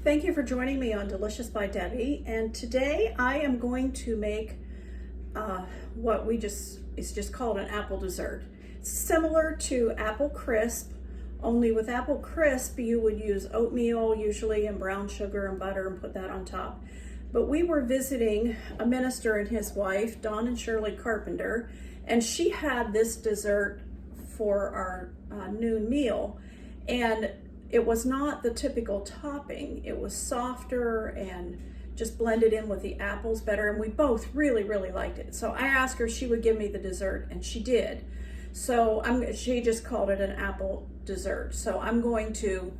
Thank you for joining me on Delicious by Debbie, and today I am going to make what it's just called an apple dessert. It's similar to apple crisp, only with apple crisp you would use oatmeal usually and brown sugar and butter and put that on top. But we were visiting a minister and his wife, Don and Shirley Carpenter, and she had this dessert for our noon meal, and it was not the typical topping. It was softer and just blended in with the apples better, and we both really liked it. So I asked her if she would give me the dessert, and she did. So she just called it an apple dessert. So I'm going to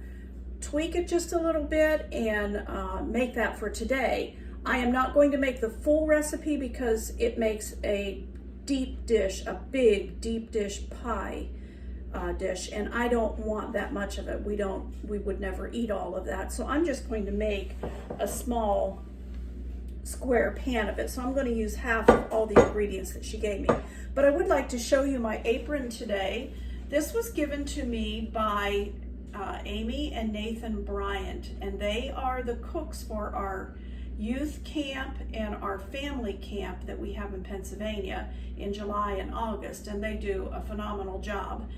tweak it just a little bit and make that for today. I am not going to make the full recipe because it makes a deep dish, a big deep dish pie dish, and I don't want that much of it. We would never eat all of that. So I'm just going to make a small square pan of it. So I'm going to use half of all the ingredients that she gave me. But I would like to show you my apron today. This was given to me by Amy and Nathan Bryant, and they are the cooks for our youth camp and our family camp that we have in Pennsylvania in July and August, and they do a phenomenal job.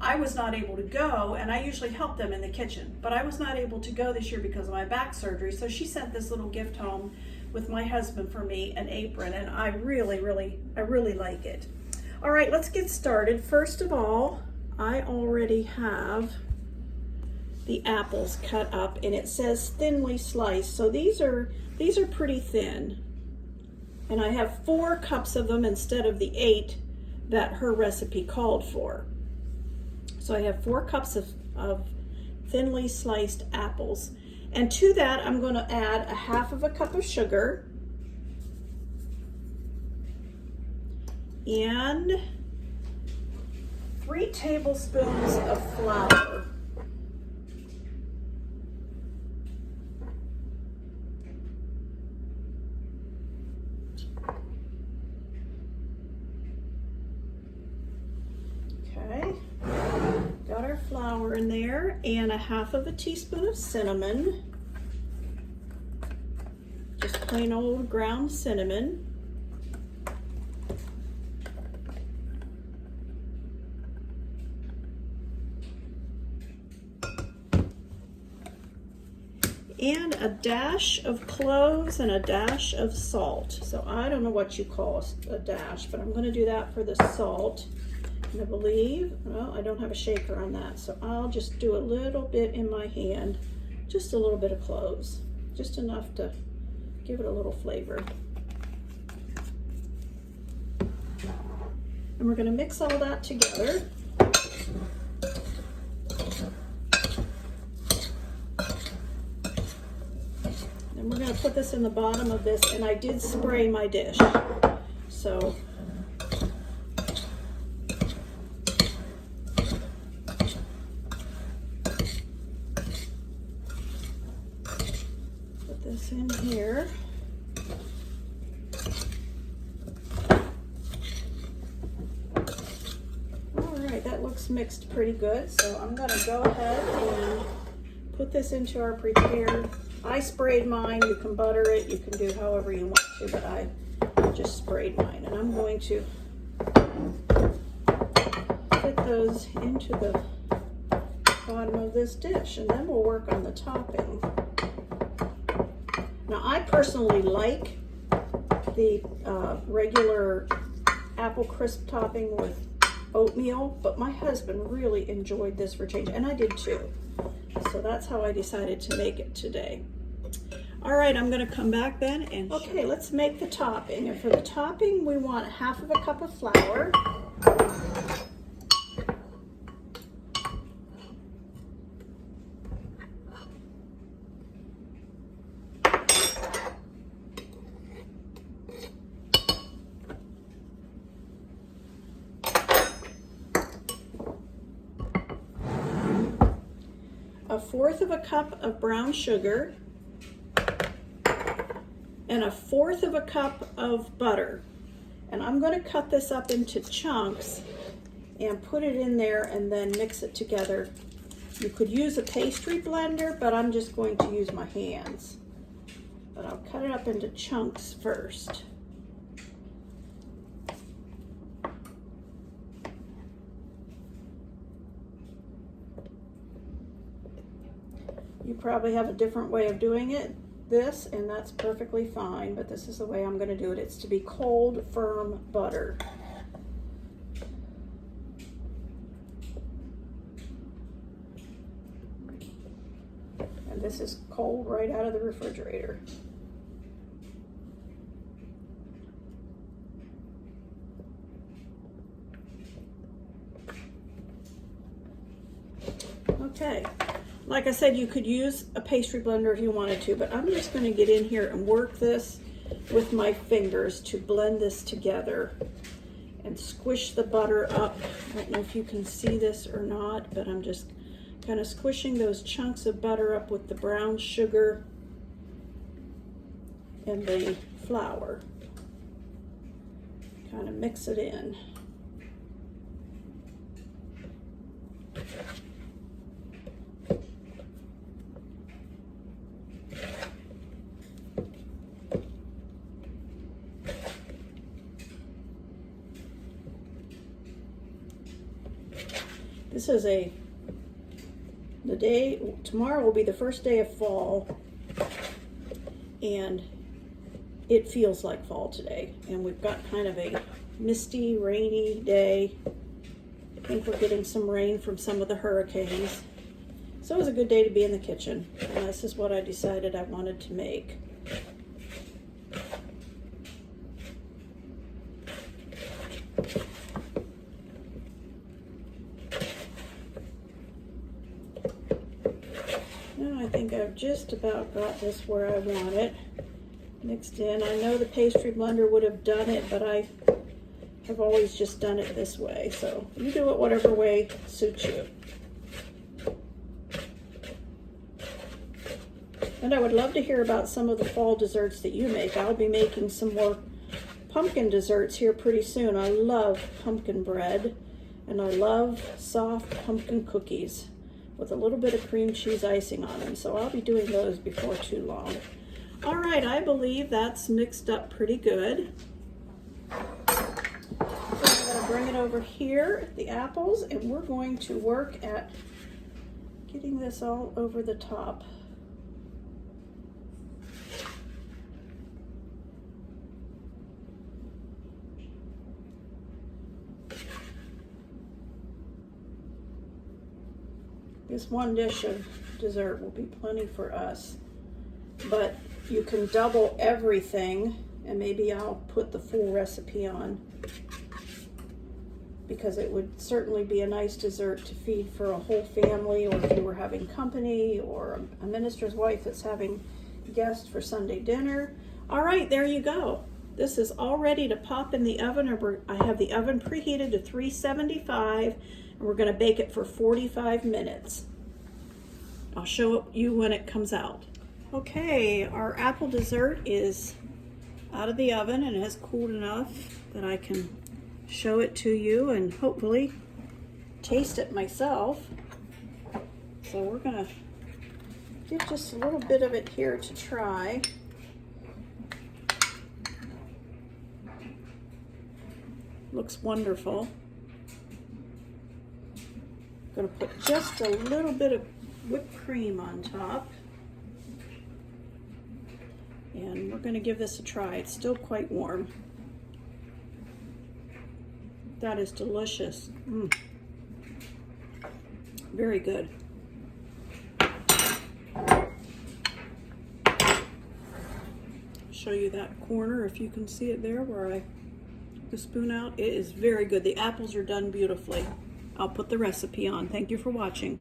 I was not able to go, and I usually help them in the kitchen, but I was not able to go this year because of my back surgery, so she sent this little gift home with my husband for me, an apron, and I really like it. All right, let's get started. First of all, I already have the apples cut up, and it says thinly sliced, so these are pretty thin, and I have 4 cups of them instead of the 8 that her recipe called for. So I have 4 cups of thinly sliced apples, and to that I'm going to add a half of a cup of sugar and 3 tablespoons of flour. Okay, got our flour in there, and a half of a teaspoon of cinnamon, just plain old ground cinnamon. And a dash of cloves and a dash of salt. So I don't know what you call a dash, but I'm going to do that for the salt. And I believe, well, I don't have a shaker on that, so I'll just do a little bit in my hand, just a little bit of cloves, just enough to give it a little flavor. And we're going to mix all that together. And we're going to put this in the bottom of this, and I did spray my dish. So put this in here. All right, that looks mixed pretty good. So I'm going to go ahead and put this into our prepared. I sprayed mine. You can butter it. You can do however you want to, but I just sprayed mine. And I'm going to fit those into the bottom of this dish, and then we'll work on the topping. Now, I personally like the regular apple crisp topping with oatmeal, but my husband really enjoyed this for change, and I did too. So that's how I decided to make it today. All right, I'm going to come back then and okay, let's make the topping. And for the topping, we want half of a cup of flour. A 1/4 of a cup of brown sugar, and a 1/4 of a cup of butter. And I'm going to cut this up into chunks and put it in there and then mix it together You could use a pastry blender, but I'm just going to use my hands. But I'll cut it up into chunks first. You probably have a different way of doing this, and that's perfectly fine, but this is the way I'm going to do it. It's to be cold, firm butter. And this is cold right out of the refrigerator. Okay. Like I said, you could use a pastry blender if you wanted to, but I'm just going to get in here and work this with my fingers to blend this together and squish the butter up. I don't know if you can see this or not, but I'm just kind of squishing those chunks of butter up with the brown sugar and the flour. Kind of mix it in. This is tomorrow will be the first day of fall, and it feels like fall today. And we've got kind of a misty, rainy day. I think we're getting some rain from some of the hurricanes. So it was a good day to be in the kitchen. And this is what I decided I wanted to make. I think I've just about got this where I want it mixed in. I know the pastry blender would have done it, but I have always just done it this way. So you do it whatever way suits you. And I would love to hear about some of the fall desserts that you make. I'll be making some more pumpkin desserts here pretty soon. I love pumpkin bread, and I love soft pumpkin cookies with a little bit of cream cheese icing on them. So I'll be doing those before too long. All right, I believe that's mixed up pretty good. So I'm gonna bring it over here, the apples, and we're going to work at getting this all over the top. This one dish of dessert will be plenty for us, but you can double everything, and maybe I'll put the full recipe on, because it would certainly be a nice dessert to feed for a whole family, or if you were having company, or a minister's wife that's having guests for Sunday dinner. All right, there you go. This is all ready to pop in the oven. I have the oven preheated to 375, and we're going to bake it for 45 minutes. I'll show you when it comes out. Okay, our apple dessert is out of the oven and it has cooled enough that I can show it to you and hopefully taste it myself. So we're going to get just a little bit of it here to try. Looks wonderful. I'm going to put just a little bit of whipped cream on top. And we're going to give this a try. It's still quite warm. That is delicious. Very good. Show you that corner if you can see it there where I took the spoon out. It is very good. The apples are done beautifully. I'll put the recipe on. Thank you for watching.